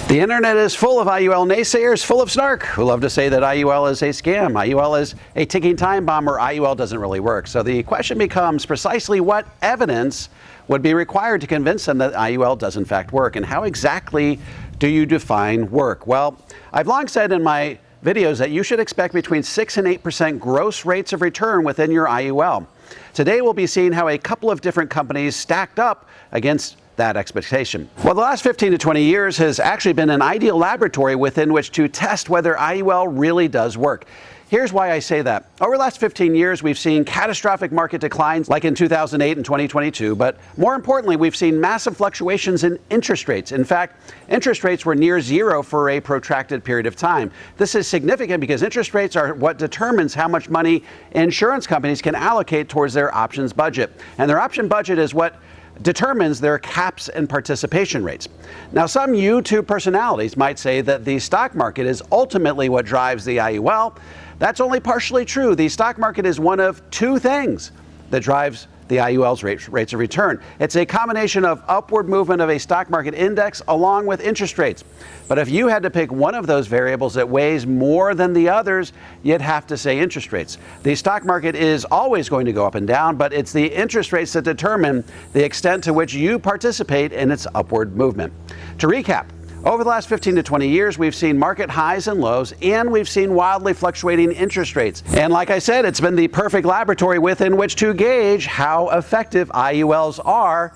The internet is full of IUL naysayers, full of snark, who love to say that IUL is a scam, IUL is a ticking time bomb, or IUL doesn't really work. So the question becomes precisely what evidence would be required to convince them that IUL does in fact work, and how exactly do you define work? Well, I've long said in my videos that you should expect between 6 and 8% gross rates of return within your IUL. Today we'll be seeing how a couple of different companies stacked up against that expectation. Well, the last 15 to 20 years has actually been an ideal laboratory within which to test whether IUL really does work. Here's why I say that. Over the last 15 years, we've seen catastrophic market declines like in 2008 and 2022, but more importantly, we've seen massive fluctuations in interest rates. In fact, interest rates were near zero for a protracted period of time. This is significant because interest rates are what determines how much money insurance companies can allocate towards their options budget. And their option budget is what determines their caps and participation rates. Now, some YouTube personalities might say that the stock market is ultimately what drives the IUL. That's only partially true. The stock market is one of two things that drives the IUL's rates of return. It's a combination of upward movement of a stock market index along with interest rates. But if you had to pick one of those variables that weighs more than the others, you'd have to say interest rates. The stock market is always going to go up and down, but it's the interest rates that determine the extent to which you participate in its upward movement. To recap, over the last 15 to 20 years, we've seen market highs and lows, and we've seen wildly fluctuating interest rates. And like I said, it's been the perfect laboratory within which to gauge how effective IULs are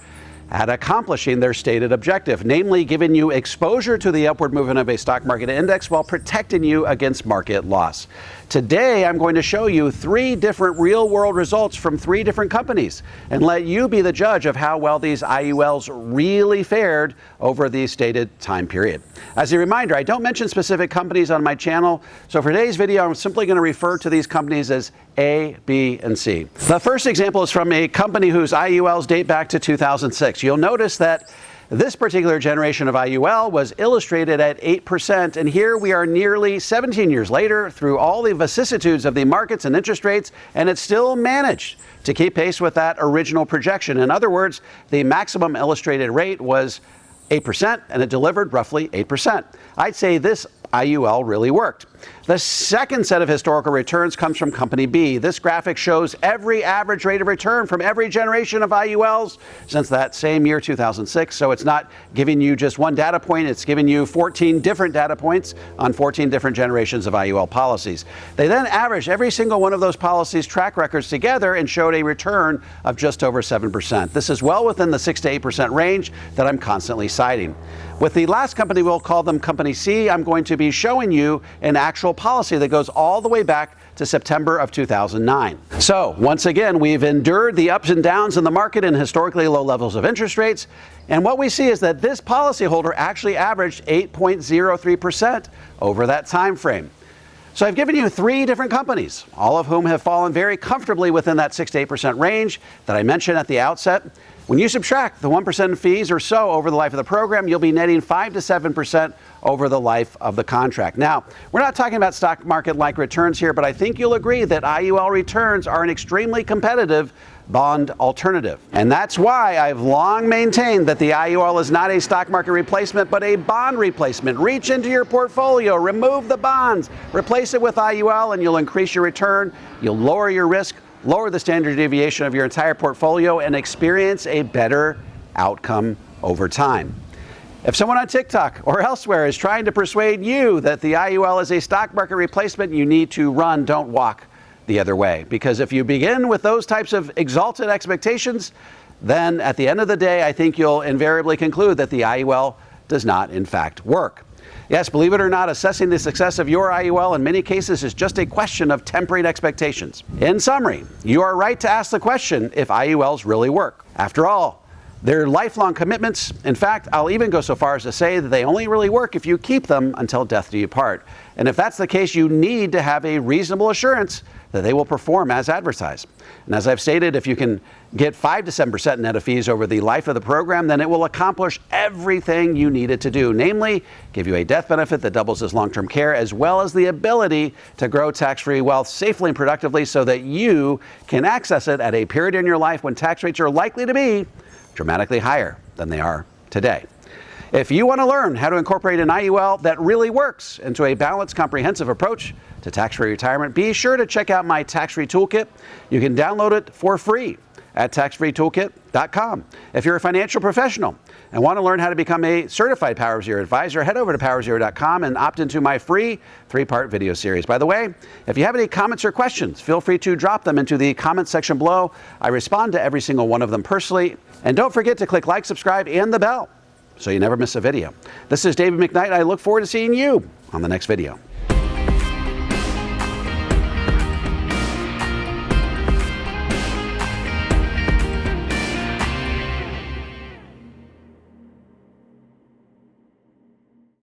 at accomplishing their stated objective, namely giving you exposure to the upward movement of a stock market index while protecting you against market loss. Today, I'm going to show you 3 different real-world results from 3 different companies and let you be the judge of how well these IULs really fared over the stated time period. As a reminder, I don't mention specific companies on my channel, so for today's video, I'm simply going to refer to these companies as A, B, and C. The first example is from a company whose IULs date back to 2006. You'll notice that this particular generation of IUL was illustrated at 8%, and here we are nearly 17 years later through all the vicissitudes of the markets and interest rates, and it still managed to keep pace with that original projection. In other words, the maximum illustrated rate was 8%, and it delivered roughly 8%. I'd say this IUL really worked. The second set of historical returns comes from Company B. This graphic shows every average rate of return from every generation of IULs since that same year, 2006. So it's not giving you just one data point, it's giving you 14 different data points on 14 different generations of IUL policies. They then averaged every single one of those policies' track records together and showed a return of just over 7%. This is well within the 6 to 8% range that I'm constantly citing. With the last company, we'll call them Company C, I'm going to be showing you an actual policy that goes all the way back to September of 2009. So once again, we've endured the ups and downs in the market and historically low levels of interest rates. And what we see is that this policyholder actually averaged 8.03% over that time frame. So I've given you 3 different companies, all of whom have fallen very comfortably within that 6 to 8% range that I mentioned at the outset. When you subtract the 1% in fees or so over the life of the program, you'll be netting 5 to 7% over the life of the contract. Now, we're not talking about stock market-like returns here, but I think you'll agree that IUL returns are an extremely competitive bond alternative. And that's why I've long maintained that the IUL is not a stock market replacement, but a bond replacement. Reach into your portfolio, remove the bonds, replace it with IUL, and you'll increase your return, you'll lower your risk, lower the standard deviation of your entire portfolio, and experience a better outcome over time. If someone on TikTok or elsewhere is trying to persuade you that the IUL is a stock market replacement, you need to run, don't walk the other way. Because if you begin with those types of exalted expectations, then at the end of the day, I think you'll invariably conclude that the IUL does not, in fact, work. Yes, believe it or not, assessing the success of your IUL in many cases is just a question of tempering expectations. In summary, you are right to ask the question if IULs really work. After all, they're lifelong commitments. In fact, I'll even go so far as to say that they only really work if you keep them until death do you part. And if that's the case, you need to have a reasonable assurance that they will perform as advertised. And as I've stated, if you can get 5 to 7% net of fees over the life of the program, then it will accomplish everything you need it to do, namely give you a death benefit that doubles as long-term care, as well as the ability to grow tax-free wealth safely and productively so that you can access it at a period in your life when tax rates are likely to be dramatically higher than they are today. If you want to learn how to incorporate an IUL that really works into a balanced, comprehensive approach to tax-free retirement, be sure to check out my tax-free toolkit. You can download it for free at taxfreetoolkit.com. If you're a financial professional and want to learn how to become a certified Power Zero advisor, head over to powerzero.com and opt into my free 3-part video series. By the way, if you have any comments or questions, feel free to drop them into the comments section below. I respond to every single one of them personally. And don't forget to click like, subscribe, and the bell so you never miss a video. This is David McKnight. I look forward to seeing you on the next video.